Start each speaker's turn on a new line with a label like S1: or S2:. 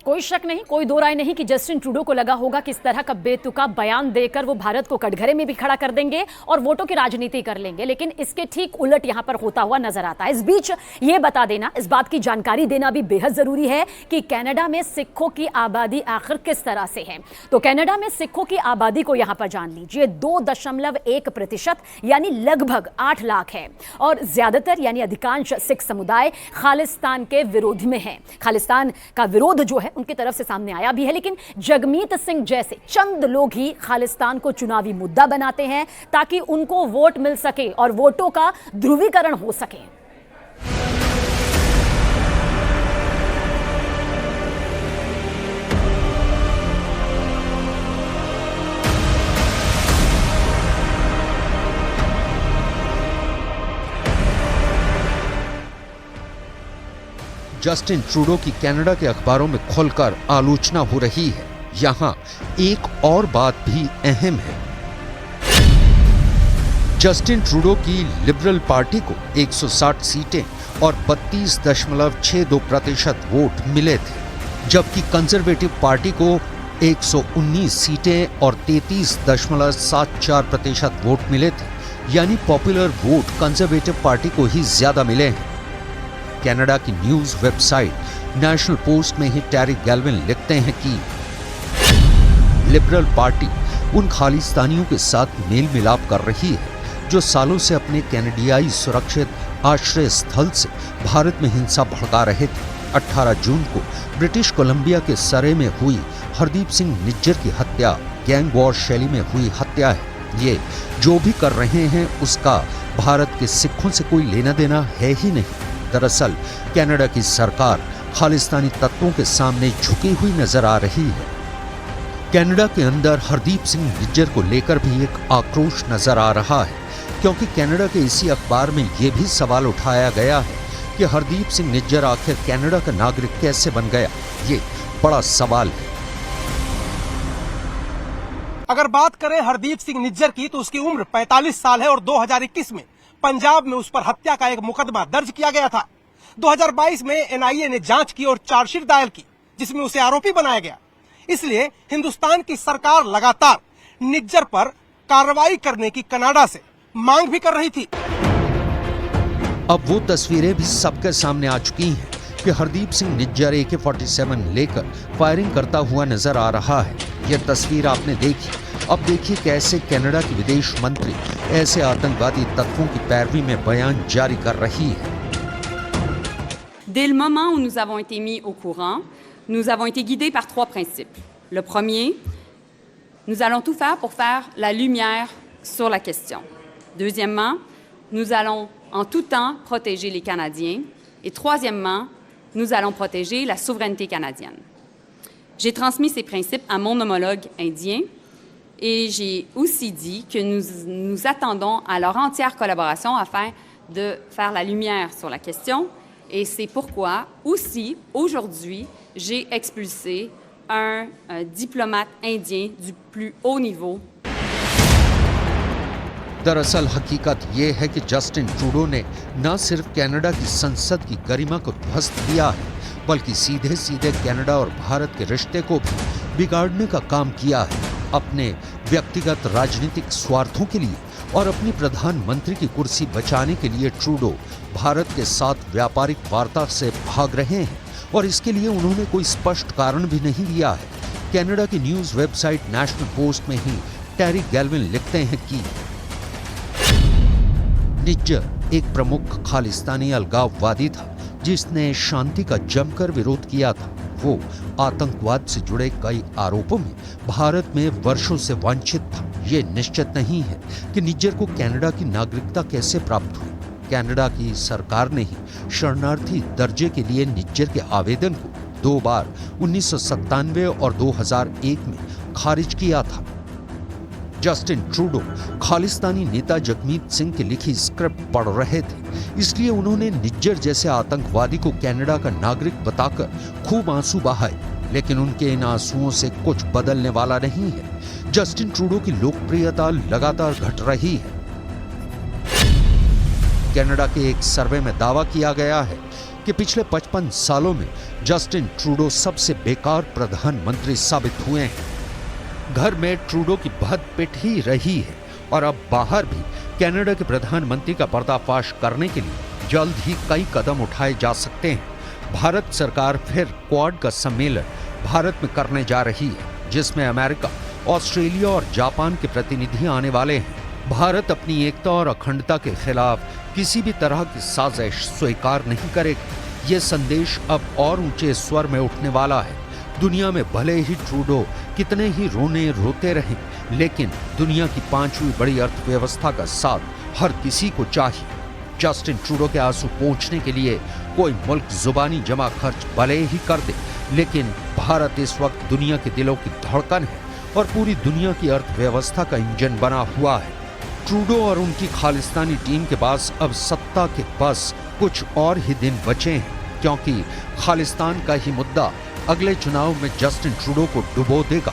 S1: कोई शक नहीं, कोई दो राय नहीं कि जस्टिन ट्रूडो को लगा होगा कि इस तरह का बेतुका बयान देकर वो भारत को कटघरे में भी खड़ा कर देंगे और वोटों की राजनीति कर लेंगे, लेकिन इसके ठीक उलट यहां पर होता हुआ नजर आता है। इस बीच ये बता देना, इस बात की जानकारी देना भी बेहद जरूरी है कि कनाडा में सिखों की आबादी आखिर किस तरह से है। तो कनाडा में सिखों की आबादी को यहां पर जान लीजिए, 2.1% यानी लगभग 8 लाख है और ज्यादातर यानी अधिकांश सिख समुदाय खालिस्तान के विरोध में है। खालिस्तान का विरोध जो है उनकी तरफ से सामने आया भी है, लेकिन जगमीत सिंह जैसे चंद लोग ही खालिस्तान को चुनावी मुद्दा बनाते हैं ताकि उनको वोट मिल सके और वोटों का ध्रुवीकरण हो सके।
S2: जस्टिन ट्रूडो की कनाडा के अखबारों में खुलकर आलोचना हो रही है। यहाँ एक और बात भी अहम है। जस्टिन ट्रूडो की लिबरल पार्टी को 160 सीटें और 32.62% वोट मिले थे, जबकि कंजर्वेटिव पार्टी को 119 सीटें और 33.74% वोट मिले थे, यानी पॉपुलर वोट कंजर्वेटिव पार्टी को ही ज्यादा मिले हैं। कनाडा की न्यूज वेबसाइट नेशनल पोस्ट में ही टेरी गैल्विन लिखते हैं कि लिबरल पार्टी उन खालिस्तानियों के साथ मेल मिलाप कर रही है जो सालों से अपने कैनेडियाई सुरक्षित आश्रय स्थल से भारत में हिंसा भड़का रहे थे। 18 जून को ब्रिटिश कोलंबिया के सरे में हुई हरदीप सिंह निज्जर की हत्या गैंग वॉर शैली में हुई हत्या है। ये जो भी कर रहे हैं उसका भारत के सिखों से कोई लेना देना है ही नहीं। दरअसल कनाडा की सरकार खालिस्तानी तत्वों के सामने झुकी हुई नजर आ रही है। कनाडा के अंदर हरदीप सिंह निज्जर को लेकर भी एक आक्रोश नजर आ रहा है, क्योंकि कनाडा के इसी अखबार में यह भी सवाल उठाया गया है कि हरदीप सिंह निज्जर आखिर कनाडा का नागरिक कैसे बन गया। ये बड़ा सवाल है।
S3: अगर बात करें हरदीप सिंह निज्जर की, तो उसकी उम्र 45 साल है और 2021 में पंजाब में उस पर हत्या का एक मुकदमा दर्ज किया गया था। 2022 में एनआईए ने जांच की और चार्जशीट दायर की, जिसमें उसे आरोपी बनाया गया। इसलिए हिंदुस्तान की सरकार लगातार निज्जर पर कार्रवाई करने की कनाडा से मांग भी कर रही थी।
S2: अब वो तस्वीरें भी सबके सामने आ चुकी हैं कि हरदीप सिंह निज्जर AK-47 लेकर फायरिंग करता हुआ नजर आ रहा है। यह तस्वीर आपने देखी। अब देखिए कैसे कनाडा की विदेश मंत्री ऐसे आतंकवादी तत्वों की पैरवी में बयान जारी कर रही है।
S4: Dès le moment où nous avons été mis au courant, nous avons été guidés par 3 principes. Le premier, nous allons tout faire pour faire la lumière sur la question. Deuxièmement, nous allons en tout temps protéger les Canadiens. Et troisièmement, nous allons protéger la souveraineté canadienne. J'ai transmis ces principes à mon homologue indien et j'ai aussi dit que nous attendons à leur entière collaboration afin de faire la lumière sur la question. Et c'est pourquoi aussi, aujourd'hui, j'ai expulsé un diplomate indien du plus haut niveau.
S2: दरअसल हकीकत ये है कि Justin Trudeau ने न सिर्फ Canada की संसद की गरिमा को ध्वस्त किया है, बल्कि सीधे सीधे कनाडा और भारत के रिश्ते को भी बिगाड़ने का काम किया है। अपने व्यक्तिगत राजनीतिक स्वार्थों के लिए और अपनी प्रधानमंत्री की कुर्सी बचाने के लिए ट्रूडो भारत के साथ व्यापारिक वार्ता से भाग रहे हैं और इसके लिए उन्होंने कोई स्पष्ट कारण भी नहीं दिया है। कनाडा की न्यूज वेबसाइट नेशनल पोस्ट में ही टेरी गैल्विन लिखते हैं कि निज्जर एक प्रमुख खालिस्तानी अलगाववादी था जिसने शांति का जमकर विरोध किया था। वो आतंकवाद से जुड़े कई आरोपों में भारत में वर्षों से वांछित था। ये निश्चित नहीं है कि निज्जर को कनाडा की नागरिकता कैसे प्राप्त हुई। कनाडा की सरकार ने ही शरणार्थी दर्जे के लिए निज्जर के आवेदन को 2 बार 1997 और 2001 में खारिज किया था। जस्टिन ट्रूडो खालिस्तानी नेता जगमीत सिंह की लिखी स्क्रिप्ट पढ़ रहे थे, इसलिए उन्होंने निज्जर जैसे आतंकवादी को कनाडा का नागरिक बताकर खूब आंसू बहाए, लेकिन उनके इन आंसुओं से कुछ बदलने वाला नहीं है। जस्टिन ट्रूडो की लोकप्रियता लगातार घट रही है। कनाडा के एक सर्वे में दावा किया गया है कि पिछले 55 सालों में जस्टिन ट्रूडो सबसे बेकार प्रधानमंत्री साबित हुए हैं। घर में ट्रूडो की भद्दपिट ही रही है और अब बाहर भी कनाडा के प्रधानमंत्री का पर्दाफाश करने के लिए जल्द ही कई कदम उठाए जा सकते हैं। भारत सरकार फिर क्वाड का सम्मेलन भारत में करने जा रही है, जिसमें अमेरिका, ऑस्ट्रेलिया और जापान के प्रतिनिधि आने वाले हैं। भारत अपनी एकता और अखंडता के खिलाफ किसी भी तरह की साजिश स्वीकार नहीं करेगा। ये संदेश अब और ऊंचे स्वर में उठने वाला है। दुनिया में भले ही ट्रूडो कितने ही रोते रहें, लेकिन दुनिया की 5वीं बड़ी अर्थव्यवस्था का साथ हर किसी को चाहिए। जस्टिन ट्रूडो के आंसू पोंछने के लिए कोई मुल्क जुबानी जमा खर्च भले ही कर दे, लेकिन भारत इस वक्त दुनिया के दिलों की धड़कन है और पूरी दुनिया की अर्थव्यवस्था का इंजन बना हुआ है। ट्रूडो और उनकी खालिस्तानी टीम के पास अब सत्ता के बस कुछ और ही दिन बचे हैं, क्योंकि खालिस्तान का ही मुद्दा अगले चुनाव में जस्टिन ट्रूडो को डुबो देगा।